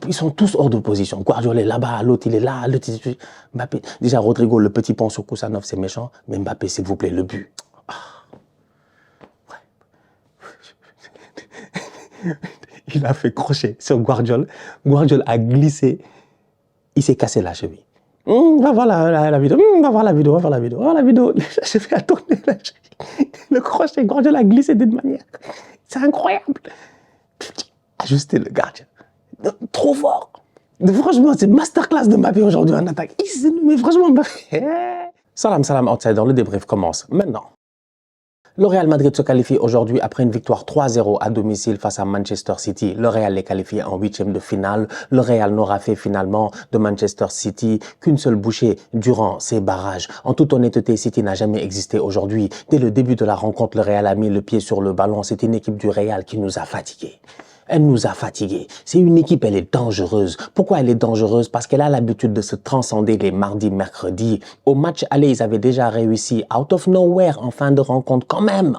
Ils sont tous hors de position. Guardiola est là-bas, l'autre il est là, l'autre il est... Mbappé. Déjà, Rodrigo, le petit pont sur Koussanov, c'est méchant. Mais Mbappé, s'il vous plaît, le but. Il a fait crochet sur Guardiola. Guardiola a glissé. Il s'est cassé la cheville. Va voir la vidéo. Va voir la vidéo. Va voir la vidéo. Va voir la vidéo. J'ai fait tourner la cheville. Le crochet, Guardiola a glissé d'une manière. C'est incroyable. Ajuster le gardien. Trop fort. Franchement, c'est masterclass de Mbappé aujourd'hui en attaque. Mais franchement, Mbappé. Salam, salam, outsider. Le débrief commence maintenant. Le Real Madrid se qualifie aujourd'hui après une victoire 3-0 à domicile face à Manchester City. Le Real est qualifié en huitième de finale. Le Real n'aura fait finalement de Manchester City qu'une seule bouchée durant ces barrages. En toute honnêteté, City n'a jamais existé aujourd'hui. Dès le début de la rencontre, le Real a mis le pied sur le ballon. C'est une équipe du Real qui nous a fatigués. Elle nous a fatigués. C'est une équipe, elle est dangereuse. Pourquoi elle est dangereuse? Parce qu'elle a l'habitude de se transcender les mardis, mercredis. Au match aller, ils avaient déjà réussi out of nowhere en fin de rencontre quand même.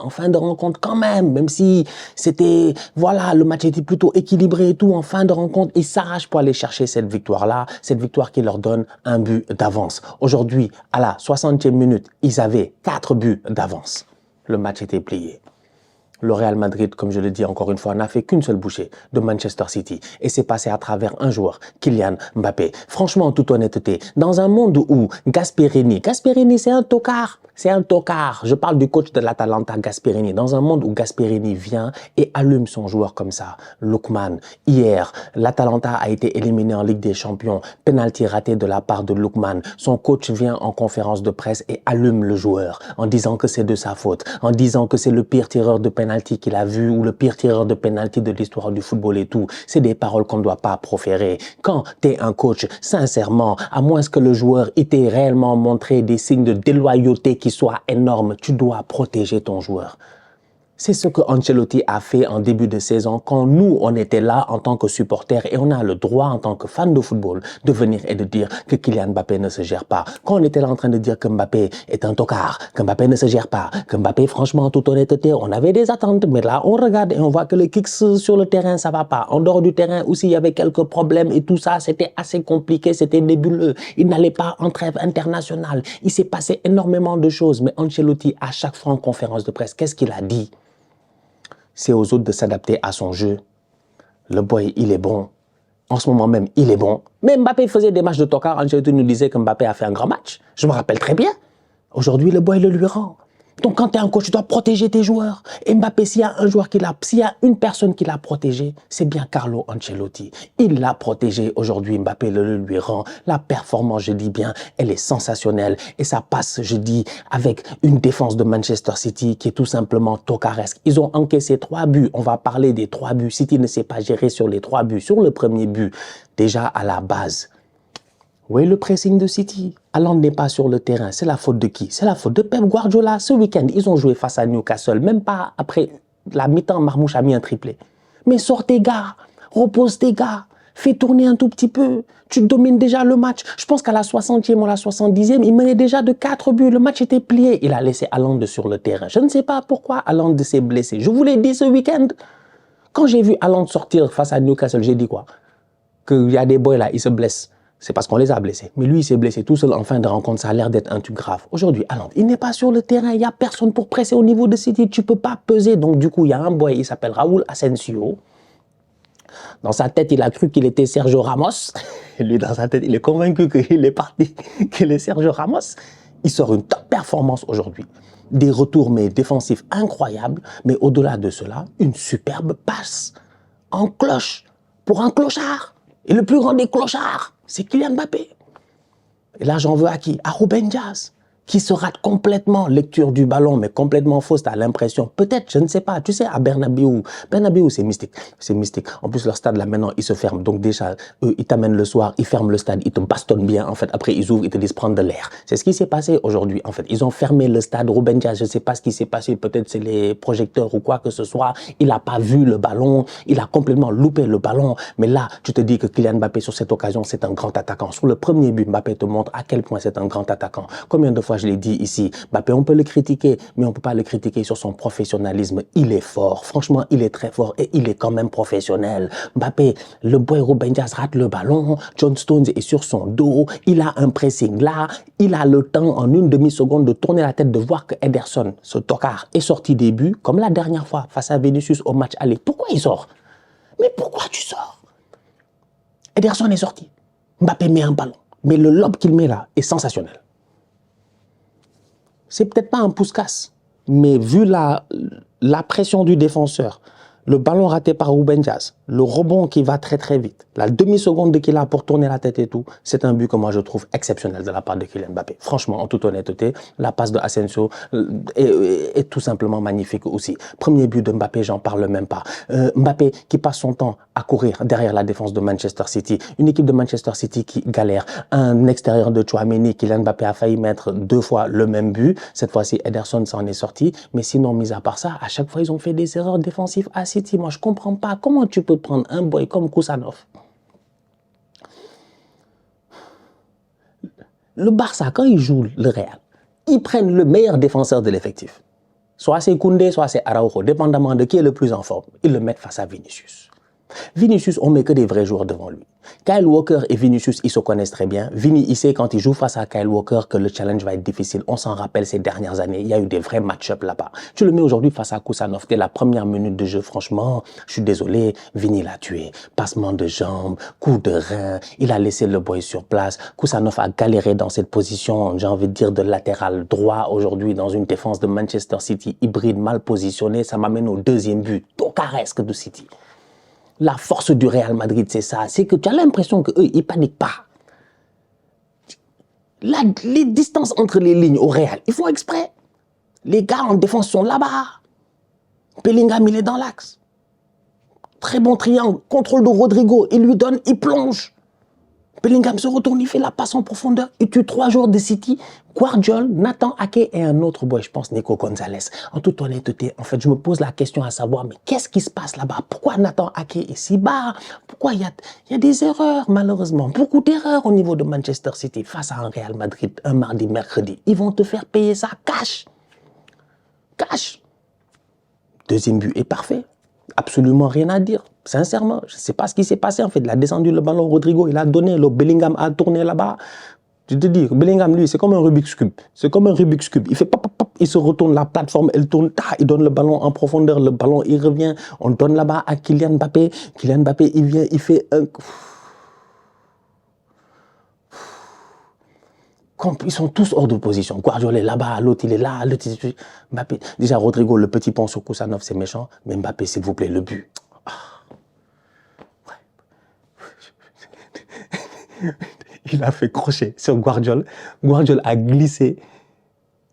Même si c'était, voilà, le match était plutôt équilibré et tout. En fin de rencontre, ils s'arrachent pour aller chercher cette victoire-là. Cette victoire qui leur donne un but d'avance. Aujourd'hui, à la 60e minute, ils avaient 4 buts d'avance. Le match était plié. Le Real Madrid, comme je le dis encore une fois, n'a fait qu'une seule bouchée de Manchester City. Et c'est passé à travers un joueur, Kylian Mbappé. Franchement, en toute honnêteté, dans un monde où Gasperini, c'est un tocard. C'est un tocard. Je parle du coach de l'Atalanta, Gasperini. Dans un monde où Gasperini vient et allume son joueur comme ça, Lookman. Hier, l'Atalanta a été éliminé en Ligue des Champions. Penalty raté de la part de Lookman. Son coach vient en conférence de presse et allume le joueur en disant que c'est de sa faute, en disant que c'est le pire tireur de penalty qu'il a vu ou le pire tireur de penalty de l'histoire du football et tout. C'est des paroles qu'on ne doit pas proférer. Quand tu es un coach, sincèrement, à moins que le joueur ait réellement montré des signes de déloyauté qui soient énormes, tu dois protéger ton joueur. C'est ce que Ancelotti a fait en début de saison quand nous, on était là en tant que supporters et on a le droit en tant que fan de football de venir et de dire que Kylian Mbappé ne se gère pas. Quand on était là en train de dire que Mbappé est un tocard, que Mbappé ne se gère pas, que Mbappé, franchement, en toute honnêteté, on avait des attentes, mais là, on regarde et on voit que le kicks sur le terrain, ça va pas. En dehors du terrain aussi, il y avait quelques problèmes et tout ça, c'était assez compliqué, c'était nébuleux. Il n'allait pas en trêve internationale. Il s'est passé énormément de choses, mais Ancelotti, à chaque fois en conférence de presse, qu'est-ce qu'il a dit? C'est aux autres de s'adapter à son jeu. Le boy, il est bon. En ce moment même, il est bon. Mais Mbappé faisait des matchs de tocard. Ancelotti nous disait que Mbappé a fait un grand match. Je me rappelle très bien. Aujourd'hui, le boy le lui rend. Donc, quand tu es un coach, tu dois protéger tes joueurs. Et Mbappé, s'il y a une personne qui l'a protégé, c'est bien Carlo Ancelotti. Il l'a protégé. Aujourd'hui, Mbappé le lui rend. La performance, je dis bien, elle est sensationnelle. Et ça passe, je dis, avec une défense de Manchester City qui est tout simplement tocaresque. Ils ont encaissé 3 buts. On va parler des 3 buts. City ne s'est pas géré sur les 3 buts. Sur le premier but, déjà à la base. Oui, le pressing de City. Haaland n'est pas sur le terrain. C'est la faute de qui? C'est la faute de Pep Guardiola. Ce week-end, ils ont joué face à Newcastle. Même pas après la mi-temps, Marmouche a mis un triplé. Mais sors tes gars. Repose tes gars. Fais tourner un tout petit peu. Tu domines déjà le match. Je pense qu'à la 60e ou la 70e, il menait déjà de 4 buts. Le match était plié. Il a laissé Haaland sur le terrain. Je ne sais pas pourquoi Haaland s'est blessé. Je vous l'ai dit ce week-end. Quand j'ai vu Haaland sortir face à Newcastle, j'ai dit quoi? Qu'il y a des boys là, ils se blessent. C'est parce qu'on les a blessés. Mais lui, il s'est blessé tout seul en fin de rencontre. Ça a l'air d'être un truc grave. Aujourd'hui, Haaland, il n'est pas sur le terrain. Il n'y a personne pour presser au niveau de City. Tu ne peux pas peser. Donc, du coup, il y a un boy, il s'appelle Raúl Asensio. Dans sa tête, il a cru qu'il était Sergio Ramos. Lui, dans sa tête, il est convaincu qu'il est parti, qu'il est Sergio Ramos. Il sort une top performance aujourd'hui. Des retours mais défensifs incroyables. Mais au-delà de cela, une superbe passe en cloche pour un clochard. Et le plus grand des clochards, c'est Kylian Mbappé. Et là, j'en veux à qui? À Ruben Dias, qui se rate complètement, lecture du ballon, mais complètement fausse, t'as l'impression. Peut-être, je ne sais pas. Tu sais, à Bernabéu, c'est mystique. C'est mystique. En plus, leur stade, là, maintenant, il se ferme. Donc déjà, eux, ils t'amènent le soir, ils ferment le stade, ils te bastonnent bien. En fait, après, ils ouvrent, ils te disent prendre de l'air. C'est ce qui s'est passé aujourd'hui, en fait. Ils ont fermé le stade. Ruben Dias, je ne sais pas ce qui s'est passé. Peut-être c'est les projecteurs ou quoi que ce soit. Il n'a pas vu le ballon. Il a complètement loupé le ballon. Mais là, tu te dis que Kylian Mbappé, sur cette occasion, c'est un grand attaquant. Sur le premier but, Mbappé te montre à quel point c'est un grand attaquant. Combien de fois fois je l'ai dit ici, Mbappé, on peut le critiquer, mais on ne peut pas le critiquer sur son professionnalisme. Il est fort, franchement, il est très fort et il est quand même professionnel. Mbappé, le boy Ruben Dias rate le ballon, John Stones est sur son dos, il a un pressing là, il a le temps en une demi-seconde de tourner la tête, de voir que Ederson, ce tocard, est sorti début, comme la dernière fois face à Vinicius au match aller. Pourquoi il sort? Mais pourquoi tu sors? Ederson est sorti. Mbappé met un ballon. Mais le lob qu'il met là est sensationnel. C'est peut-être pas un pouce-casse, mais vu la pression du défenseur, le ballon raté par Ruben Dias, le rebond qui va très très vite, la demi-seconde qu'il a pour tourner la tête et tout, c'est un but que moi je trouve exceptionnel de la part de Kylian Mbappé. Franchement, en toute honnêteté, la passe de Asensio est tout simplement magnifique aussi. Premier but de Mbappé, j'en parle même pas. Mbappé qui passe son temps à courir derrière la défense de Manchester City. Une équipe de Manchester City qui galère. Un extérieur de Tchouaméni, Kylian Mbappé a failli mettre 2 fois le même but. Cette fois-ci, Ederson s'en est sorti. Mais sinon, mis à part ça, à chaque fois, ils ont fait des erreurs défensives à City. Moi, je comprends pas. Comment tu peux prendre un boy comme Kusanov? Le Barça, quand ils jouent le Real, ils prennent le meilleur défenseur de l'effectif. Soit c'est Koundé, soit c'est Araujo, dépendamment de qui est le plus en forme. Ils le mettent face à Vinicius. Vinicius, on met que des vrais joueurs devant lui. Kyle Walker et Vinicius, ils se connaissent très bien. Vini, il sait quand il joue face à Kyle Walker que le challenge va être difficile. On s'en rappelle ces dernières années. Il y a eu des vrais match-ups là-bas. Tu le mets aujourd'hui face à Kusanov. Dès la première minute de jeu, franchement, je suis désolé, Vini l'a tué. Passement de jambes, coup de rein. Il a laissé le boy sur place. Kusanov a galéré dans cette position, j'ai envie de dire, de latéral droit aujourd'hui dans une défense de Manchester City hybride, mal positionnée. Ça m'amène au deuxième but, tocaresque de City. La force du Real Madrid, c'est ça. C'est que tu as l'impression qu'eux, ils ne paniquent pas. Les distances entre les lignes au Real, ils font exprès. Les gars en défense sont là-bas. Bellingham, il est dans l'axe. Très bon triangle. Contrôle de Rodrigo. Il lui donne, il plonge. Bellingham se retourne, il fait la passe en profondeur. Il tue 3 joueurs de City. Guardiol, Nathan Ake et un autre boy, je pense Nico Gonzalez. En toute honnêteté, en fait, je me pose la question à savoir, mais qu'est-ce qui se passe là-bas? Pourquoi Nathan Ake est si bas? Pourquoi il y a des erreurs, malheureusement? Beaucoup d'erreurs au niveau de Manchester City face à un Real Madrid un mardi, mercredi. Ils vont te faire payer ça cash. Cash. Deuxième but est parfait. Absolument rien à dire. Sincèrement, je ne sais pas ce qui s'est passé. En fait, il a descendu le ballon, Rodrigo, il a donné, le Bellingham a tourné là-bas. Je te dis, Bellingham, lui, c'est comme un Rubik's Cube. C'est comme un Rubik's Cube. Il fait pop, pop, pop, il se retourne, la plateforme, elle tourne, il donne le ballon en profondeur, le ballon, il revient. On donne là-bas à Kylian Mbappé. Kylian Mbappé, il vient, il fait un... Ils sont tous hors de position. Guardiola est là-bas, l'autre il est là, l'autre il est... Mbappé. Déjà, Rodrigo, le petit pont sur Kusanov, c'est méchant. Mais Mbappé, s'il vous plaît, le but. Il a fait crochet sur Guardiola. Guardiola a glissé.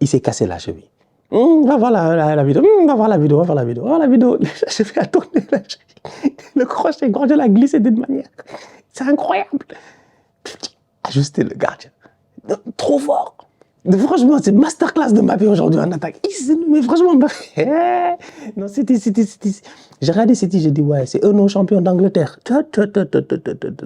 Il s'est cassé la cheville. Va voir la vidéo. Va voir la vidéo. Va voir la vidéo. Va voir la vidéo. J'ai fait tourner la cheville. Le crochet, Guardiola a glissé d'une manière. C'est incroyable. Ajuster le gardien. Trop fort. Franchement, c'est masterclass de Mbappé aujourd'hui en attaque. Mais franchement, Mbappé. Non, City. J'ai regardé City, j'ai dit, ouais, c'est eux nos champions d'Angleterre.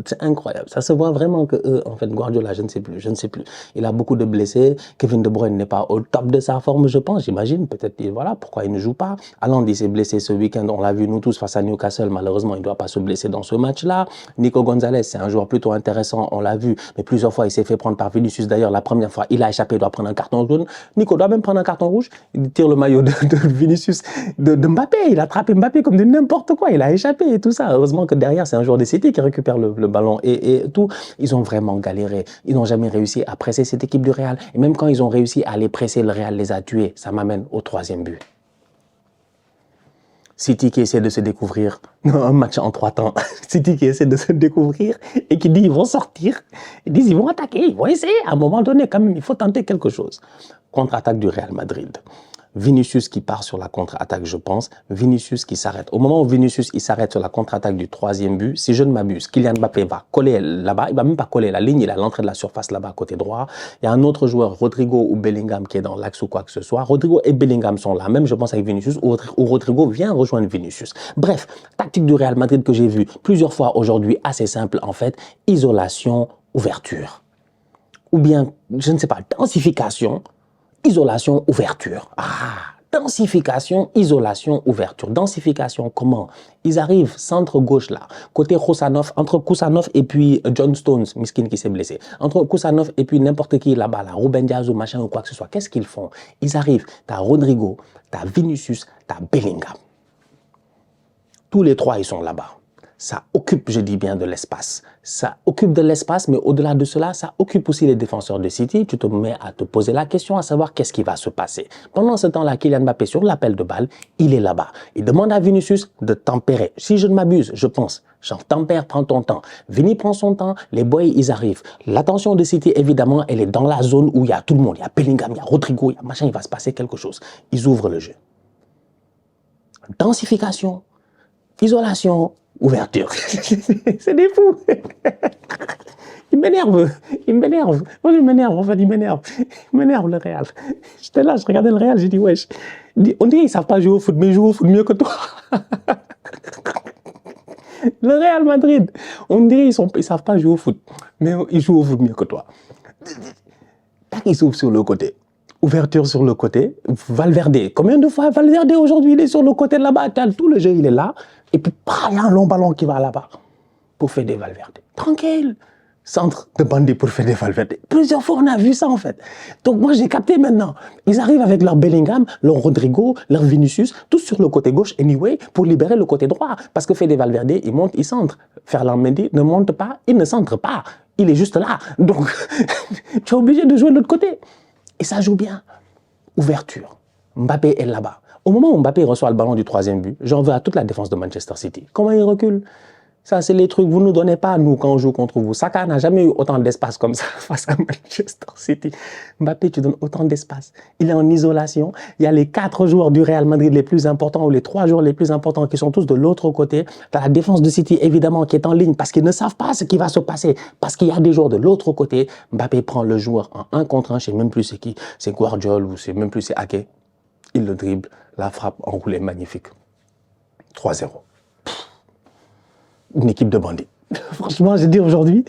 C'est incroyable. Ça se voit vraiment que eux, en fait, Guardiola, je ne sais plus. Il a beaucoup de blessés. Kevin De Bruyne n'est pas au top de sa forme, je pense, j'imagine. Peut-être, voilà, pourquoi il ne joue pas. Haaland, il s'est blessé ce week-end. On l'a vu, nous tous, face à Newcastle. Malheureusement, il ne doit pas se blesser dans ce match-là. Nico Gonzalez, c'est un joueur plutôt intéressant. On l'a vu. Mais plusieurs fois, il s'est fait prendre par Vinicius. D'ailleurs, la première fois, il a échappé, il doit prendre un carton jaune. Nico doit même prendre un carton rouge. Il tire le maillot de Vinicius, de Mbappé. Il a attrapé Mbappé comme de n'importe quoi. Il a échappé et tout ça. Heureusement que derrière, c'est un joueur de City qui récupère le ballon et tout. Ils ont vraiment galéré. Ils n'ont jamais réussi à presser cette équipe du Real. Et même quand ils ont réussi à les presser, le Real les a tués. Ça m'amène au 3e but. City qui essaie de se découvrir, un match en 3 temps. City qui essaie de se découvrir et qui dit ils vont sortir. Ils disent ils vont attaquer, ils vont essayer. À un moment donné, quand même, il faut tenter quelque chose. Contre-attaque du Real Madrid. Vinicius qui part sur la contre-attaque, je pense. Vinicius qui s'arrête. Au moment où Vinicius il s'arrête sur la contre-attaque du 3e but, si je ne m'abuse, Kylian Mbappé va coller là-bas. Il va même pas coller la ligne, il a l'entrée de la surface là-bas côté droit. Il y a un autre joueur, Rodrigo ou Bellingham, qui est dans l'axe ou quoi que ce soit. Rodrigo et Bellingham sont là, même je pense avec Vinicius, ou Rodrigo vient rejoindre Vinicius. Bref, tactique du Real Madrid que j'ai vue plusieurs fois aujourd'hui, assez simple en fait. Isolation, ouverture. Ou bien, je ne sais pas, densification. Isolation, ouverture. Densification, isolation, ouverture. Densification, comment? Ils arrivent centre-gauche là, côté Khoussanov, entre Khoussanov et puis John Stones, Miskin qui s'est blessé. Entre Khoussanov et puis n'importe qui là-bas, là, Ruben Diaz ou machin ou quoi que ce soit. Qu'est-ce qu'ils font? Ils arrivent, t'as Rodrigo, t'as Vinicius, t'as Bellingham. Tous les trois, ils sont là-bas. Ça occupe, je dis bien, de l'espace. Ça occupe de l'espace, mais au-delà de cela, ça occupe aussi les défenseurs de City. Tu te mets à te poser la question, à savoir qu'est-ce qui va se passer. Pendant ce temps-là, Kylian Mbappé, sur l'appel de balle, il est là-bas. Il demande à Vinicius de tempérer. Si je ne m'abuse, je pense, genre tempère, prends ton temps. Vini prend son temps, les boys, ils arrivent. L'attention de City, évidemment, elle est dans la zone où il y a tout le monde. Il y a Bellingham, il y a Rodrigo, il y a machin, il va se passer quelque chose. Ils ouvrent le jeu. Densification, isolation, ouverture. C'est des fous. Il m'énerve. Moi, je m'énerve. En fait, il m'énerve. Il m'énerve, le Real. J'étais là, je regardais le Real, j'ai dit, wesh. On dirait qu'ils ne savent pas jouer au foot, mais ils jouent au foot mieux que toi. Le Real Madrid, on dirait qu'ils ne savent pas jouer au foot, mais ils jouent au foot mieux que toi. Tac, ils s'ouvrent sur le côté. Ouverture sur le côté. Valverde. Combien de fois Valverde aujourd'hui, il est sur le côté de là-bas. Tout le jeu, il est là. Et puis, il y a un long ballon qui va là-bas pour faire des Valverde. Tranquille. Centre de bandit pour faire des Valverde. Plusieurs fois, on a vu ça, en fait. Donc, moi, j'ai capté maintenant. Ils arrivent avec leur Bellingham, leur Rodrigo, leur Vinicius, tous sur le côté gauche, anyway, pour libérer le côté droit. Parce que Fede Valverde, il monte, il centre. Ferland Mendy ne monte pas, il ne centre pas. Il est juste là. Donc, tu es obligé de jouer de l'autre côté. Et ça joue bien. Ouverture. Mbappé est là-bas. Au moment où Mbappé reçoit le ballon du troisième but, j'en veux à toute la défense de Manchester City. Comment il recule? Ça, c'est les trucs que vous ne nous donnez pas, nous, quand on joue contre vous. Saka n'a jamais eu autant d'espace comme ça face à Manchester City. Mbappé, tu donnes autant d'espace. Il est en isolation. Il y a les 4 joueurs du Real Madrid les plus importants ou les 3 joueurs les plus importants qui sont tous de l'autre côté. Tu as la défense de City, évidemment, qui est en ligne parce qu'ils ne savent pas ce qui va se passer. Parce qu'il y a des joueurs de l'autre côté. Mbappé prend le joueur en 1 contre 1. Je ne sais même plus c'est qui. C'est Guardiola ou c'est même plus c'est Ake. Il le dribble. La frappe enroulée, magnifique. 3-0. Une équipe de bandits. Franchement, je dis aujourd'hui,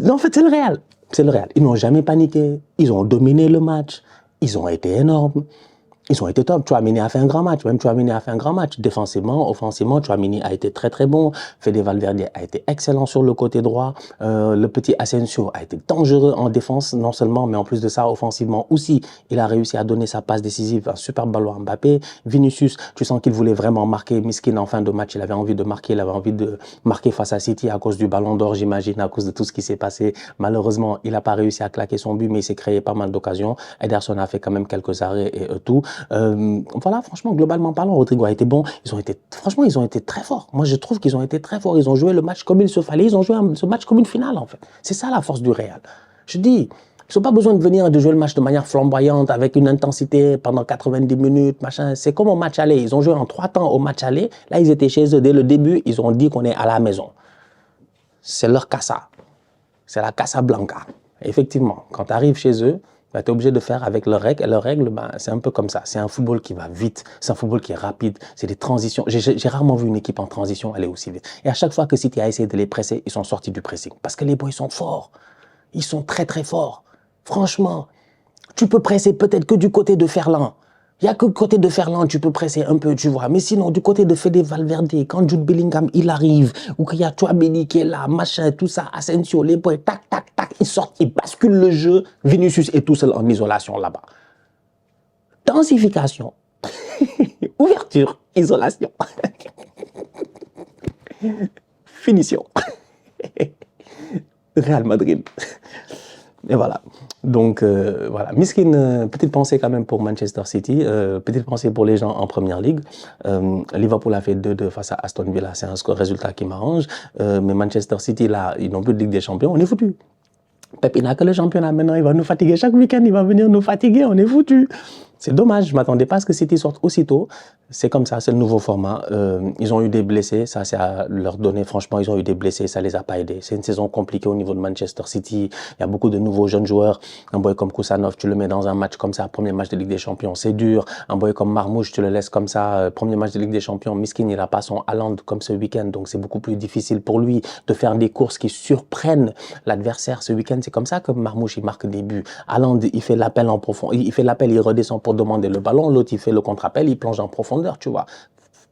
en fait, c'est le Real. C'est le Real. Ils n'ont jamais paniqué. Ils ont dominé le match. Ils ont été énormes. Ils ont été top. Tchouaméni a fait un grand match. Même Tchouaméni a fait un grand match. Défensivement, offensivement, Tchouaméni a été très très bon. Fede Valverde a été excellent sur le côté droit. Le petit Asensio a été dangereux en défense, non seulement, mais en plus de ça, offensivement aussi. Il a réussi à donner sa passe décisive, un super ballon à Mbappé. Vinicius, tu sens qu'il voulait vraiment marquer. Miskin en fin de match, il avait envie de marquer. Il avait envie de marquer face à City à cause du ballon d'or, j'imagine, à cause de tout ce qui s'est passé. Malheureusement, il n'a pas réussi à claquer son but, mais il s'est créé pas mal d'occasions. Ederson a fait quand même quelques arrêts et tout. Voilà, franchement, globalement parlant, Rodrigo a été bon. Franchement, ils ont été très forts. Moi, je trouve qu'ils ont été très forts. Ils ont joué le match comme il se fallait. Ils ont joué ce match comme une finale, en fait. C'est ça la force du Real. Je dis, ils n'ont pas besoin de venir de jouer le match de manière flamboyante, avec une intensité pendant 90 minutes, machin. C'est comme au match aller. Ils ont joué en 3 temps au match aller. Là, ils étaient chez eux dès le début. Ils ont dit qu'on est à la maison. C'est leur casa. C'est la Casa Blanca. Effectivement, quand tu arrives chez eux, tu es obligé de faire avec leurs règles. Et leurs règles, c'est un peu comme ça. C'est un football qui va vite. C'est un football qui est rapide. C'est des transitions. J'ai rarement vu une équipe en transition aller aussi vite. Et à chaque fois que City a essayé de les presser, ils sont sortis du pressing. Parce que les boys sont forts. Ils sont très très forts. Franchement, tu peux presser peut-être que du côté de Ferland. Il n'y a que du côté de Ferland, tu peux presser un peu, tu vois. Mais sinon, du côté de Fede Valverde, quand Jude Bellingham, il arrive, ou qu'il y a Tchouaméni qui est là, machin, tout ça, Asensio, les boys, tac, tac, tac, ils sortent, ils basculent le jeu. Vinicius est tout seul en isolation là-bas. Densification. Ouverture, isolation. Finition. Real Madrid. Et voilà. Donc, voilà. Miskin, petite pensée quand même pour Manchester City. Petite pensée pour les gens en Première Ligue. Liverpool a fait 2-2 face à Aston Villa. C'est un résultat qui m'arrange. Mais Manchester City, là, ils n'ont plus de Ligue des Champions. On est foutus. Pep, il n'a que le championnat. Maintenant, il va nous fatiguer chaque week-end. Il va venir nous fatiguer. On est foutus. C'est dommage, je ne m'attendais pas à ce que City sorte aussitôt. C'est comme ça, c'est le nouveau format. Ils ont eu des blessés, ça c'est à leur donner. Franchement, ils ont eu des blessés, ça les a pas aidés. C'est une saison compliquée au niveau de Manchester City. Il y a beaucoup de nouveaux jeunes joueurs. Un boy comme Kusanov, tu le mets dans un match comme ça, premier match de Ligue des Champions, c'est dur. Un boy comme Marmouche, tu le laisses comme ça, premier match de Ligue des Champions. Miskin, il n'a pas son Haaland comme ce week-end, donc c'est beaucoup plus difficile pour lui de faire des courses qui surprennent l'adversaire. Ce week-end, c'est comme ça que Marmouche, il marque des buts. Haaland, il fait l'appel en profond, il fait l'appel, il redescend pour demander le ballon. L'autre, il fait le contre-appel, il plonge en profondeur, tu vois.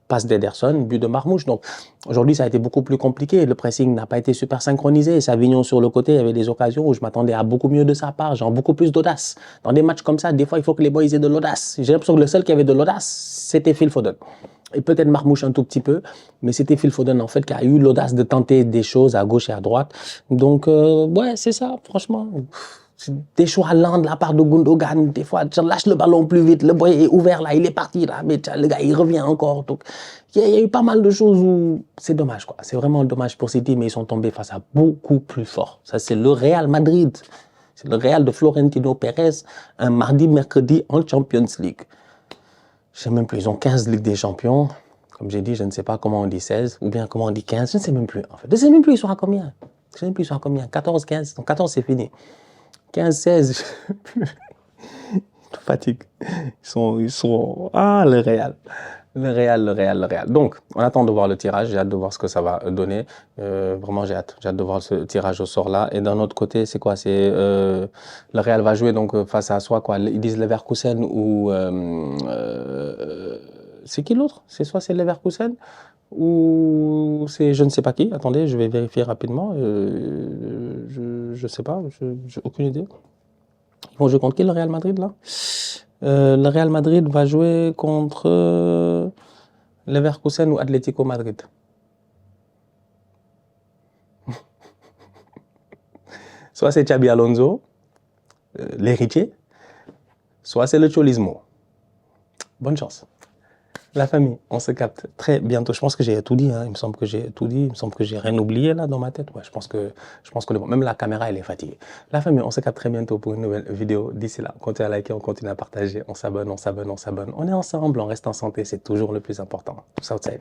Passe d'Ederson, but de Marmouche. Donc aujourd'hui, ça a été beaucoup plus compliqué. Le pressing n'a pas été super synchronisé. Savignon sur le côté, il y avait des occasions où je m'attendais à beaucoup mieux de sa part, genre beaucoup plus d'audace. Dans des matchs comme ça, des fois, il faut que les boys aient de l'audace. J'ai l'impression que le seul qui avait de l'audace, c'était Phil Foden. Et peut-être Marmouche un tout petit peu, mais c'était Phil Foden en fait qui a eu l'audace de tenter des choses à gauche et à droite. Donc ouais, c'est ça, franchement. Des choix lents de la part de Gundogan, des fois, tu lâches le ballon plus vite, le boy est ouvert là, il est parti là, mais le gars il revient encore. Donc, il y a eu pas mal de choses où c'est dommage, quoi. C'est vraiment dommage pour City, mais ils sont tombés face à beaucoup plus fort. Ça, c'est le Real Madrid. C'est le Real de Florentino Pérez, un mardi, mercredi en Champions League. Je sais même plus, ils ont 15 Ligues des Champions. Comme j'ai dit, je ne sais pas comment on dit 16, ou bien comment on dit 15, je ne sais même plus, en fait. Je ne sais même plus, ils sont à combien. Je ne sais même plus, ils sont à combien. 14, 15. Donc 14, c'est fini. 15, 16, je fatigue. Ils sont... Ah, le Real. Le Real. Donc, on attend de voir le tirage. J'ai hâte de voir ce que ça va donner. Vraiment, j'ai hâte. J'ai hâte de voir ce tirage au sort là. Et d'un autre côté, c'est quoi? C'est le Real va jouer donc face à soit quoi? Ils disent Leverkusen ou c'est qui l'autre? C'est soit c'est Leverkusen ou c'est je ne sais pas qui. Attendez, je vais vérifier rapidement. Je sais pas. J'ai aucune idée. Ils vont jouer contre qui, le Real Madrid, là? Le Real Madrid va jouer contre Leverkusen ou Atlético Madrid. Soit c'est Xabi Alonso, l'héritier, soit c'est le Cholismo. Bonne chance. La famille, on se capte très bientôt. Je pense que j'ai tout dit, hein. Il me semble que j'ai tout dit. Il me semble que j'ai rien oublié là dans ma tête. Ouais, je pense que même la caméra, elle est fatiguée. La famille, on se capte très bientôt pour une nouvelle vidéo. D'ici là, on continue à liker, on continue à partager, on s'abonne. On est ensemble, on reste en santé, c'est toujours le plus important. Southsider.